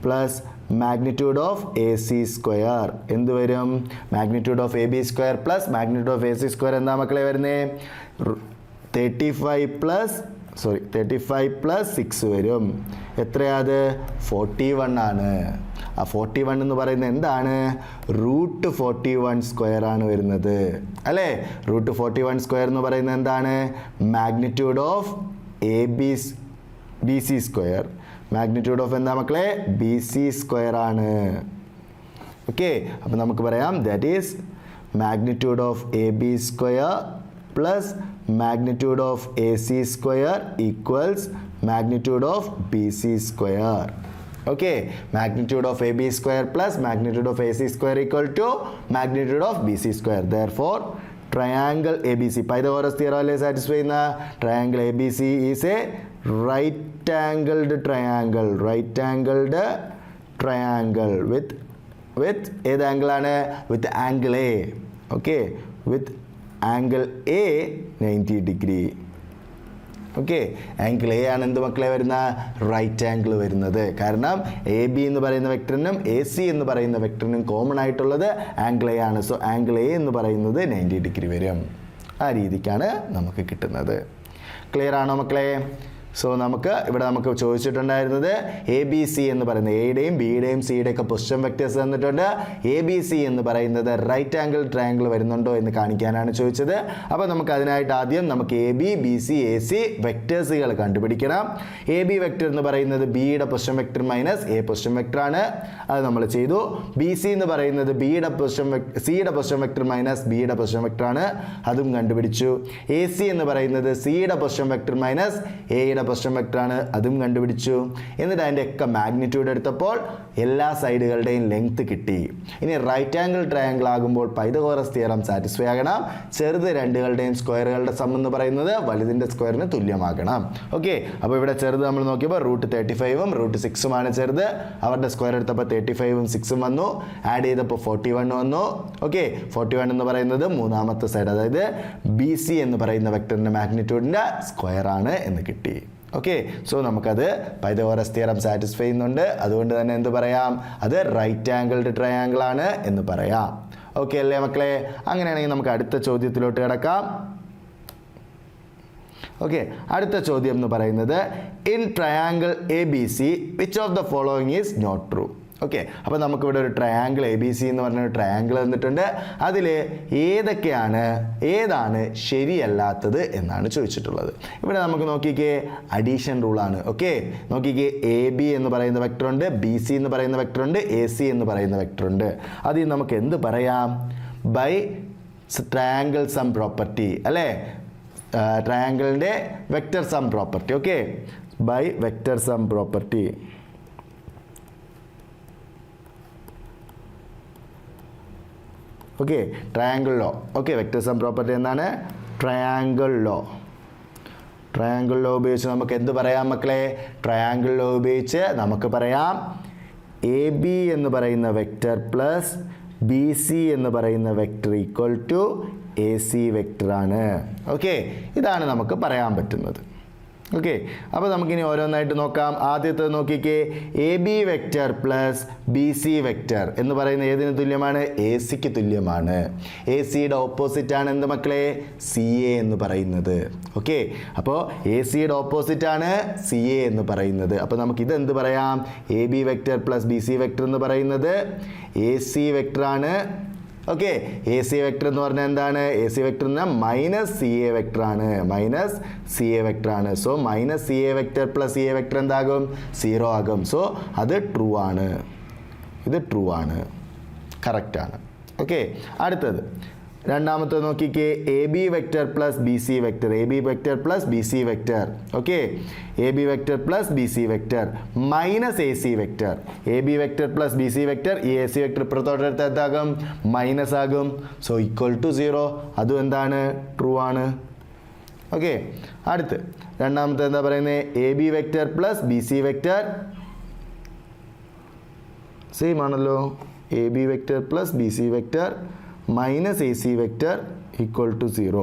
S1: plus magnitude of A C square എന്ത് വരും? Magnitude of A B square plus magnitude of A C square എന്താ മക്കളെ വരുന്നേ? 35 പ്ലസ് 6 വരും. എത്രയാത്? 41 ആണ്. ആ 41 എന്ന് പറയുന്നത് എന്താണ്? റൂട്ട് 41 സ്ക്വയർ ആണ് വരുന്നത് അല്ലേ? റൂട്ട് 41 സ്ക്വയർ എന്ന് പറയുന്നത് എന്താണ്? Magnitude of B C square. Magnitude of എന്താ മക്കളെ? ബി സി സ്ക്വയർ ആണ്. ഓക്കെ, അപ്പം നമുക്ക് പറയാം that is magnitude of A B square plus magnitude of A C square equals magnitude of B C square. Okay, magnitude of AB square plus magnitude of AC square equal to magnitude of BC square. Therefore, triangle ABC, Pythagoras theorem alle satisfy na triangle ABC is a right angled triangle with ഏത് angle ആണ്? With angle A. Okay, with angle A 90 degree. Okay, angle A ആണ് എന്ത് മക്കളെ വരുന്ന? Right angle വരുന്നത്. കാരണം A B എന്ന് പറയുന്ന വെക്ടറിനും എ സി എന്ന് പറയുന്ന വെക്ടറിനും കോമൺ ആയിട്ടുള്ളത് ആംഗിൾ എ ആണ്. സോ ആംഗിൾ എ എന്ന് പറയുന്നത് 90 ഡിഗ്രി വരും. ആ രീതിക്കാണ് നമുക്ക് കിട്ടുന്നത്. ക്ലിയർ ആണോ മക്കളെ? സോ നമുക്ക് ചോദിച്ചിട്ടുണ്ടായിരുന്നത് എ ബി സി എന്ന് പറയുന്നത് എയുടെയും ബിയുടെയും സിയുടെയും ഒക്കെ പൊസിഷൻ വെക്ടേഴ്സ് തന്നിട്ടുണ്ട്. എ ബി സി എന്ന് പറയുന്നത് റൈറ്റ് ആംഗിൾ ട്രയാംഗിൾ വരുന്നുണ്ടോ എന്ന് കാണിക്കാനാണ് ചോദിച്ചത്. അപ്പോൾ നമുക്ക് അതിനായിട്ട് ആദ്യം A B B C A C വെക്ടേഴ്സുകൾ കണ്ടുപിടിക്കണം. എ ബി വെക്ടർ എന്ന് പറയുന്നത് ബിയുടെ position vector minus A position vector ആണ്. അത് നമ്മൾ ചെയ്തു. ബി സി എന്ന് പറയുന്നത് സിയുടെ പൊസിഷൻ വെക്ടർ മൈനസ് ബിയുടെ പൊസിഷൻ വെക്ടർ ആണ്. അതും കണ്ടുപിടിച്ചു. എ സി എന്ന് പറയുന്നത് സിയുടെ പൊസിഷൻ വെക്ടർ മൈനസ് എയുടെ പൊസിഷൻ വെക്ടർ ആണ്. അതും കണ്ടുപിടിച്ചു. എന്നിട്ട് അതിൻ്റെ ഒക്കെ മാഗ്നിറ്റ്യൂഡ് എടുത്തപ്പോൾ എല്ലാ സൈഡുകളുടെയും ലെങ്ത് കിട്ടി. ഇനി റൈറ്റ് ആംഗിൾ ട്രയാംഗിൾ ആകുമ്പോൾ പൈതഗോറസ് തിയറം സാറ്റിസ്ഫൈ ആകണം. ചെറുത് രണ്ടുകളുടെയും സ്ക്വയറുകളുടെ സം എന്ന് പറയുന്നത് വലുതിൻ്റെ സ്ക്വയറിന് തുല്യമാകണം. ഓക്കെ, അപ്പോൾ ഇവിടെ ചെറുത് നമ്മൾ നോക്കിയപ്പോൾ റൂട്ട് 35ഉം റൂട്ട് 6ഉം ആണ് ചെറുത്. അവരുടെ സ്ക്വയർ എടുത്തപ്പോൾ 35ഉം 6ഉം വന്നു. ആഡ് ചെയ്തപ്പോൾ 41 വന്നു. ഓക്കെ, 41 എന്ന് പറയുന്നത് മൂന്നാമത്തെ സൈഡ്, അതായത് ബി സി എന്ന് പറയുന്ന വെക്ടറിൻ്റെ മാഗ്നിറ്റ്യൂഡിൻ്റെ സ്ക്വയർ ആണ് എന്ന് കിട്ടി. ഓക്കെ, സോ നമുക്കത് പൈതഗോറസ് തിയറം സാറ്റിസ്ഫൈ ചെയ്യുന്നുണ്ട്. അതുകൊണ്ട് തന്നെ എന്ത് പറയാം? അത് റൈറ്റ് ആംഗിൾഡ് ട്രയാംഗിൾ ആണ് എന്ന് പറയാം. ഓക്കെ അല്ലേ മക്കളെ? അങ്ങനെയാണെങ്കിൽ നമുക്ക് അടുത്ത ചോദ്യത്തിലോട്ട് കിടക്കാം. ഓക്കെ, അടുത്ത ചോദ്യം എന്ന് പറയുന്നത് in triangle A B C which of the following is not true. Okay, അപ്പോൾ നമുക്കിവിടെ ഒരു ട്രയാംഗിൾ എ ബി സി എന്ന് പറഞ്ഞൊരു ട്രയാംഗിൾ തന്നിട്ടുണ്ട്. അതിൽ ഏതാണ് ശരിയല്ലാത്തത് എന്നാണ് ചോദിച്ചിട്ടുള്ളത്. ഇവിടെ നമുക്ക് നോക്കിക്കേ, അഡീഷൻ റൂളാണ്. ഓക്കെ, നോക്കിക്കേ, എ ബി എന്ന് പറയുന്ന വെക്ടറുണ്ട്, ബി സി എന്ന് പറയുന്ന വെക്ടറുണ്ട്, എ സി എന്ന് പറയുന്ന വെക്ടറുണ്ട്. അതിൽ നമുക്ക് എന്ത് പറയാം? ബൈ ട്രയാംഗിൾ സം പ്രോപ്പർട്ടി അല്ലേ? ട്രയാംഗിളിൻ്റെ vector sum property. Okay, by vector sum property. Okay, triangle law. Okay, vector sum property എന്താണ്? Triangle law. ട്രയാംഗിൾ ലോ ഉപയോഗിച്ച് നമുക്ക് എന്ത് പറയാം മക്കളെ? ട്രയാംഗിൾ ലോ ഉപയോഗിച്ച് നമുക്ക് പറയാം എ ബി എന്ന് പറയുന്ന വെക്ടർ പ്ലസ് ബി സി എന്ന് പറയുന്ന vector equal to A C വെക്ടറാണ്. ഓക്കെ, ഇതാണ് നമുക്ക് പറയാൻ പറ്റുന്നത്. ഓക്കെ, അപ്പോൾ നമുക്കിനി ഓരോന്നായിട്ട് നോക്കാം. ആദ്യത്തെ നോക്കിക്കേ, A B vector plus B C vector എന്ന് പറയുന്നത് ഏതിന് തുല്യമാണ്? എ സിക്ക് തുല്യമാണ്. എ സിയുടെ ഓപ്പോസിറ്റ് ആണ് എന്ത് മക്കളെ? സി എ എന്ന് പറയുന്നത്. ഓക്കെ, അപ്പോൾ എ സിയുടെ ഓപ്പോസിറ്റ് ആണ് സി എ എന്ന് പറയുന്നത്. അപ്പോൾ നമുക്കിത് എന്ത് പറയാം? A B vector plus B C vector എന്ന് പറയുന്നത് എ സി വെക്ടറാണ്. ഓക്കെ, എ സി വെക്ടർ എന്ന് പറഞ്ഞാൽ എന്താണ്? എ സി വെക്ടർ എന്ന് പറഞ്ഞാൽ മൈനസ് സി എ വെക്ടറാണ്. മൈനസ് സി എ വെക്ടറാണ്. So minus C A vector plus C A vector എന്താകും? 0 ആകും. സോ അത് ട്രൂ ആണ്. ഇത് ട്രൂ ആണ്, കറക്റ്റാണ്. ഓക്കെ, അടുത്തത് രണ്ടാമത്തെ നോക്കിക്കേ, A B vector plus B C vector. A B vector plus B C vector. Okay, A B vector plus B C vector minus A C vector. A B vector plus B C vector, ഈ A C vector ഇപ്പുറത്തോട്ട് എടുത്ത് എന്താകും? Minus ആകും. So equal to 0. അതും എന്താണ്? True ആണ്. Okay, അടുത്ത് രണ്ടാമത്തെ എന്താ പറയുന്നത്? A B vector plus B C vector same ആണല്ലോ. A B vector plus B C vector minus A C vector equal to 0.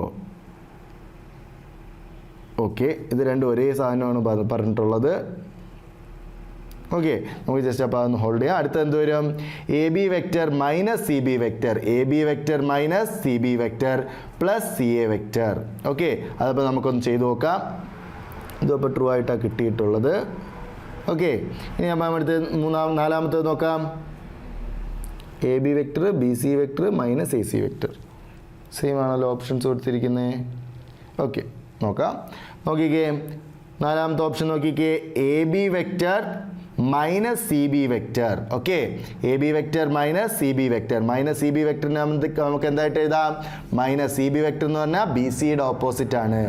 S1: Okay, ഇത് രണ്ടും ഒരേ സാധനമാണ് പറഞ്ഞിട്ടുള്ളത്. ഓക്കെ, നമുക്ക് ജസ്റ്റ് അപ്പോൾ അതൊന്ന് ഹോൾഡ് ചെയ്യാം. അടുത്ത എന്ത് വരും? A B vector minus C B vector, A B vector minus C B vector plus C A vector. Okay, അതപ്പോൾ നമുക്കൊന്ന് ചെയ്ത് നോക്കാം. ഇതിപ്പോൾ ട്രൂ ആയിട്ടാണ് കിട്ടിയിട്ടുള്ളത്. ഓക്കെ, ഇനി നമ്മൾ അടുത്ത് നാലാമത്തേത് നോക്കാം. A B vector B C vector minus A C vector same ആണല്ലോ ഓപ്ഷൻസ് കൊടുത്തിരിക്കുന്നത്. ഓക്കെ, നോക്കാം. നോക്കിക്കേ, നാലാമത്തെ ഓപ്ഷൻ നോക്കിക്കേ, A B vector minus C B vector. Okay, A B vector minus C B vector. Minus C B വെക്റ്ററിന് നമുക്ക് എന്തായിട്ട് എഴുതാം? മൈനസ് സി ബി വെക്റ്റർ എന്ന് പറഞ്ഞാൽ ബി സിയുടെ ഓപ്പോസിറ്റ് ആണ്.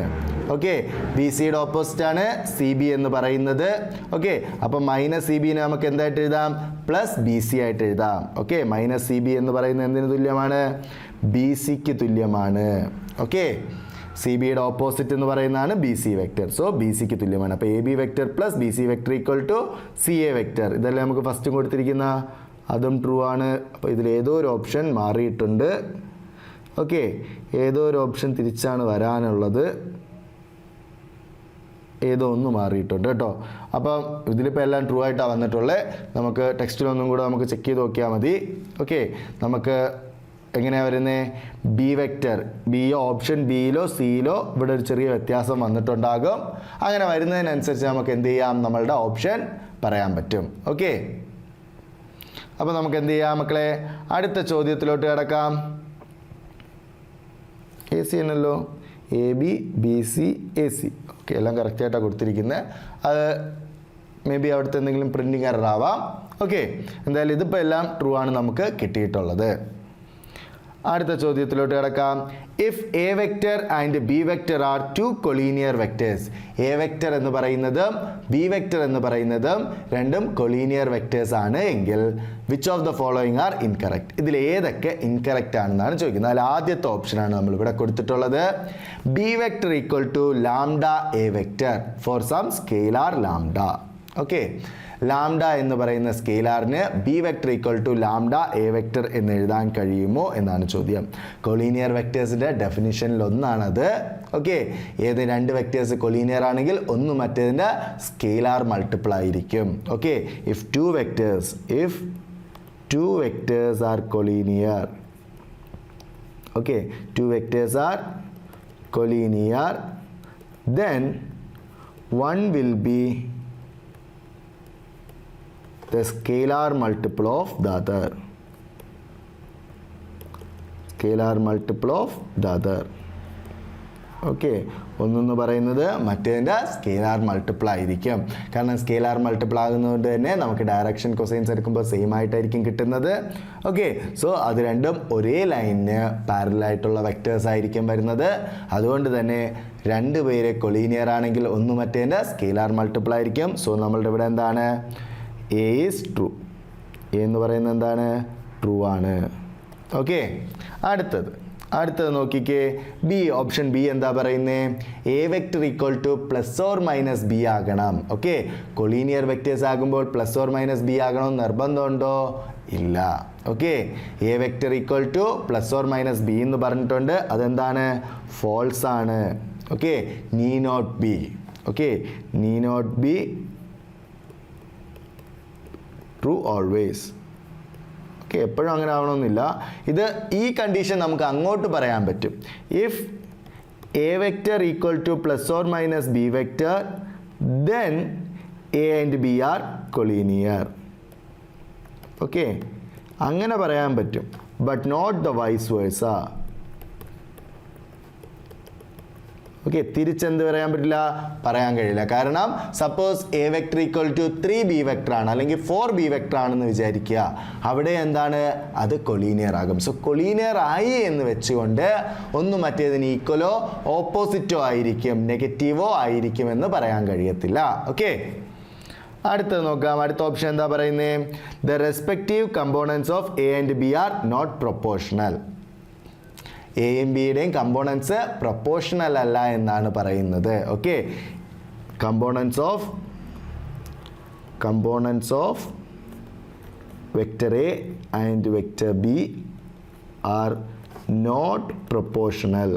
S1: ഓക്കെ, ബി സിയുടെ ഓപ്പോസിറ്റ് ആണ് സി ബി എന്ന് പറയുന്നത്. ഓക്കെ, അപ്പോൾ മൈനസ് സി ബിനെ നമുക്ക് എന്തായിട്ട് എഴുതാം? പ്ലസ് ബി സി ആയിട്ട് എഴുതാം. ഓക്കെ, മൈനസ് സി ബി എന്ന് പറയുന്നത് എന്തിന് തുല്യമാണ്? ബി സിക്ക് തുല്യമാണ്. ഓക്കെ, സി ബിയുടെ ഓപ്പോസിറ്റ് എന്ന് പറയുന്നതാണ് B C vector. So B സിക്ക് തുല്യമാണ്. അപ്പോൾ A B vector plus B C vector equal to C A vector. ഇതല്ലേ നമുക്ക് ഫസ്റ്റ് കൊടുത്തിരിക്കുന്ന, അതും ട്രൂ ആണ്. അപ്പോൾ ഇതിൽ ഏതോ ഒരു ഓപ്ഷൻ മാറിയിട്ടുണ്ട്. ഓക്കെ, ഏതോ ഒരു ഓപ്ഷൻ തിരിച്ചാണ് വരാനുള്ളത്, ഏതോ ഒന്ന് മാറിയിട്ടുണ്ട് കേട്ടോ. അപ്പം ഇതിലിപ്പോൾ എല്ലാം ട്രൂ ആയിട്ടാണ് വന്നിട്ടുള്ളത്. നമുക്ക് ടെക്സ്റ്റിലൊന്നും കൂടെ നമുക്ക് ചെക്ക് ചെയ്ത് നോക്കിയാൽ മതി. ഓക്കെ, നമുക്ക് എങ്ങനെയാണ് വരുന്നത്? ബി വെക്റ്റർ, ഓപ്ഷൻ ബിയിലോ സിയിലോ ഇവിടെ ഒരു ചെറിയ വ്യത്യാസം വന്നിട്ടുണ്ടാകും. അങ്ങനെ വരുന്നതിനനുസരിച്ച് നമുക്ക് എന്ത് ചെയ്യാം? നമ്മളുടെ ഓപ്ഷൻ പറയാൻ പറ്റും. ഓക്കെ, അപ്പോൾ നമുക്ക് എന്ത് ചെയ്യാം മക്കളെ? അടുത്ത ചോദ്യത്തിലോട്ട് കിടക്കാം. എ സി ആണല്ലോ, A B B C A C. Okay, എല്ലാം കറക്റ്റായിട്ടാണ് കൊടുത്തിരിക്കുന്നത്. അത് മേ ബി അവിടുത്തെ എന്തെങ്കിലും പ്രിൻറ്റിങ് എറർ ആവാം. ഓക്കെ, എന്തായാലും ഇതിപ്പോൾ എല്ലാം ട്രൂ ആണ് നമുക്ക് കിട്ടിയിട്ടുള്ളത്. അടുത്ത ചോദ്യത്തിലോട്ട് കിടക്കാം. If A vector and B vector are two collinear vectors, A vector എന്ന് പറയുന്നതും ബി വെക്റ്റർ എന്ന് പറയുന്നതും രണ്ടും കൊളീനിയർ വെക്റ്റേഴ്സ് ആണ് എങ്കിൽ which of the following are incorrect? ഇതിൽ ഏതൊക്കെ ഇൻകറക്റ്റ് ആണെന്നാണ് ചോദിക്കുന്നത്. അതിൽ ആദ്യത്തെ ഓപ്ഷനാണ് നമ്മളിവിടെ കൊടുത്തിട്ടുള്ളത്. B vector equal to lambda A vector for some scalar lambda. Okay, lambda എന്ന് പറയുന്ന സ്കെയിലാറിന് B vector equal to lambda A vector എന്ന് എഴുതാൻ കഴിയുമോ എന്നാണ് ചോദ്യം. കൊളീനിയർ വെക്റ്റേഴ്സിൻ്റെ ഡെഫിനിഷനിൽ ഒന്നാണത്. ഓക്കെ, ഏത് രണ്ട് വെക്റ്റേഴ്സ് കൊളീനിയർ ആണെങ്കിൽ ഒന്ന് മറ്റേതിൻ്റെ സ്കെയിലാർ മൾട്ടിപ്പിൾ ആയിരിക്കും. Okay, if two vectors are collinear, okay, two vectors are collinear, then one will be the scalar multiple of the other. Scalar multiple of the other. Okay, ഒന്നെന്ന് പറയുന്നത് മറ്റേതിൻ്റെ scalar multiple ആയിരിക്കും. കാരണം scalar multiple ആകുന്നതുകൊണ്ട് തന്നെ നമുക്ക് direction cosines എടുക്കുമ്പോൾ same ആയിട്ടായിരിക്കും കിട്ടുന്നത്. Okay, so അത് രണ്ടും ഒരേ ലൈനിന് പാരലായിട്ടുള്ള വെക്റ്റേഴ്സ് ആയിരിക്കും വരുന്നത്. അതുകൊണ്ട് തന്നെ രണ്ട് പേര് കൊളീനിയർ ആണെങ്കിൽ ഒന്ന് മറ്റേതിൻ്റെ സ്കെയിലാർ മൾട്ടിപ്പിൾ ആയിരിക്കും. സോ നമ്മളുടെ ഇവിടെ എന്താണ്? A is true. എ എന്ന് പറയുന്നത് എന്താണ്? ട്രൂ ആണ്. ഓക്കെ, അടുത്തത് നോക്കിക്കേ. ബി, ഓപ്ഷൻ ബി എന്താ പറയുന്നത്? A vector equal to plus or minus B ആകണം. ഓക്കെ, കൊളീനിയർ വെക്റ്റേഴ്സ് ആകുമ്പോൾ പ്ലസ് ഓർ മൈനസ് ബി ആകണമെന്ന് നിർബന്ധമുണ്ടോ? ഇല്ല. Okay, A vector equal to plus or minus B എന്ന് പറഞ്ഞിട്ടുണ്ട്. അതെന്താണ്? ഫോൾസ് ആണ്. Okay, need not be. Okay, need not be true always. Okay, എപ്പോഴും അങ്ങനെ ആവണമെന്നില്ല. ഈ കണ്ടീഷൻ നമുക്ക് അങ്ങോട്ട് പറയാൻ പറ്റും. If A vector equal to plus or minus B vector then A and B are collinear. Okay, അങ്ങനെ പറയാൻ പറ്റും. But not the vice versa. Okay, തിരിച്ചെന്ത് പറയാൻ പറ്റില്ല? പറയാൻ കഴിയില്ല. കാരണം suppose A vector equal to 3b vector ആണ് അല്ലെങ്കിൽ 4b വെക്റ്റർ ആണെന്ന് വിചാരിക്കുക. അവിടെ എന്താണ്? അത് കൊളീനിയർ ആകും. സോ കൊളീനിയർ ആയി എന്ന് വെച്ചുകൊണ്ട് ഒന്ന് മറ്റേതിന് ഈക്വലോ ഓപ്പോസിറ്റോ ആയിരിക്കും, നെഗറ്റീവോ ആയിരിക്കും എന്ന് പറയാൻ കഴിയത്തില്ല. ഓക്കെ, അടുത്തത് നോക്കാം. അടുത്ത ഓപ്ഷൻ എന്താ പറയുന്നത്? The respective components of A and B are not proportional. എയും ബിയുടെയും കമ്പോണൻസ് പ്രൊപ്പോർഷണൽ അല്ല എന്നാണ് പറയുന്നത്. Okay, components of vector A and vector B are not proportional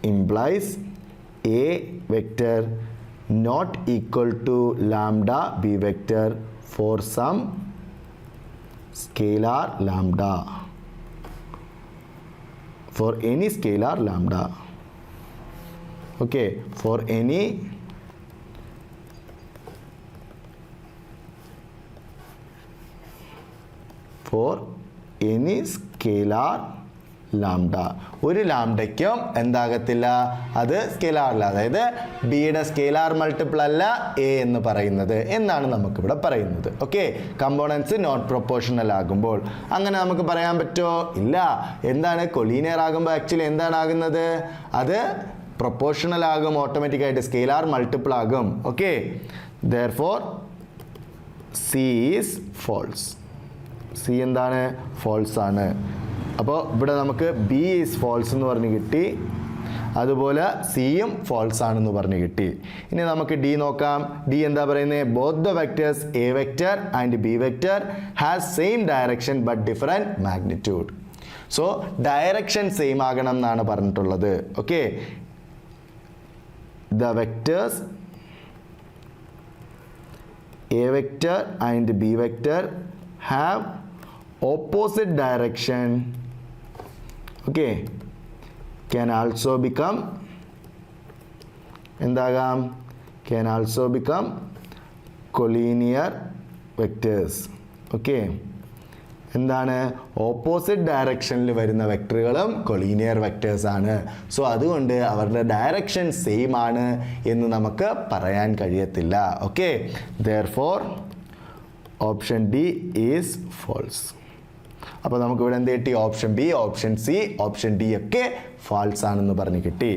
S1: implies a vector not equal to lambda b vector for some scalar lambda, for any scalar lambda. Okay, for any scalar lambda. ഒരു ലാംഡയ്ക്കും എന്താകത്തില്ല, അത് സ്കെലാറില്ല, അതായത് ബിയുടെ scalar multiple അല്ല A എന്ന് പറയുന്നത് എന്നാണ് നമുക്കിവിടെ പറയുന്നത്. ഓക്കെ, കമ്പോണൻസ് നോട്ട് പ്രൊപ്പോർഷണൽ ആകുമ്പോൾ അങ്ങനെ നമുക്ക് പറയാൻ പറ്റുമോ? ഇല്ല. എന്താണ് കൊളീനിയർ ആകുമ്പോൾ ആക്ച്വലി എന്താണ് ആകുന്നത്? അത് പ്രൊപ്പോർഷണൽ ആകും, ഓട്ടോമാറ്റിക്കായിട്ട് സ്കെലാർ മൾട്ടിപ്പിൾ ആകും. Okay, therefore C is false. C എന്താണ്? ഫോൾസ് ആണ്. അപ്പോൾ ഇവിടെ നമുക്ക് ബി ഈസ് ഫോൾസ് എന്ന് പറഞ്ഞ് കിട്ടി, അതുപോലെ സിയും ഫോൾസ് ആണെന്ന് പറഞ്ഞ് കിട്ടി. ഇനി നമുക്ക് ഡി നോക്കാം. ഡി എന്താ പറയുന്നത്? Both the vectors A vector and B vector has same direction but different magnitude. So direction same ആകണം എന്നാണ് പറഞ്ഞിട്ടുള്ളത്. Okay, the vectors A vector and B vector have opposite direction. Okay, can also become എന്താകാം? can also become collinear vectors. Okay, എന്താണ്? Opposite ഡയറക്ഷനിൽ വരുന്ന വെക്ടറുകളും collinear vectors ആണ്. So അതുകൊണ്ട് അവരുടെ ഡയറക്ഷൻ സെയിം ആണ് എന്ന് നമുക്ക് പറയാൻ കഴിയത്തില്ല. Okay, therefore option D is false. അപ്പോൾ നമുക്കിവിടെ എന്ത് കിട്ടി? Option B, option C, option D ഒക്കെ ഫാൾസ് ആണെന്ന് പറഞ്ഞ് കിട്ടി.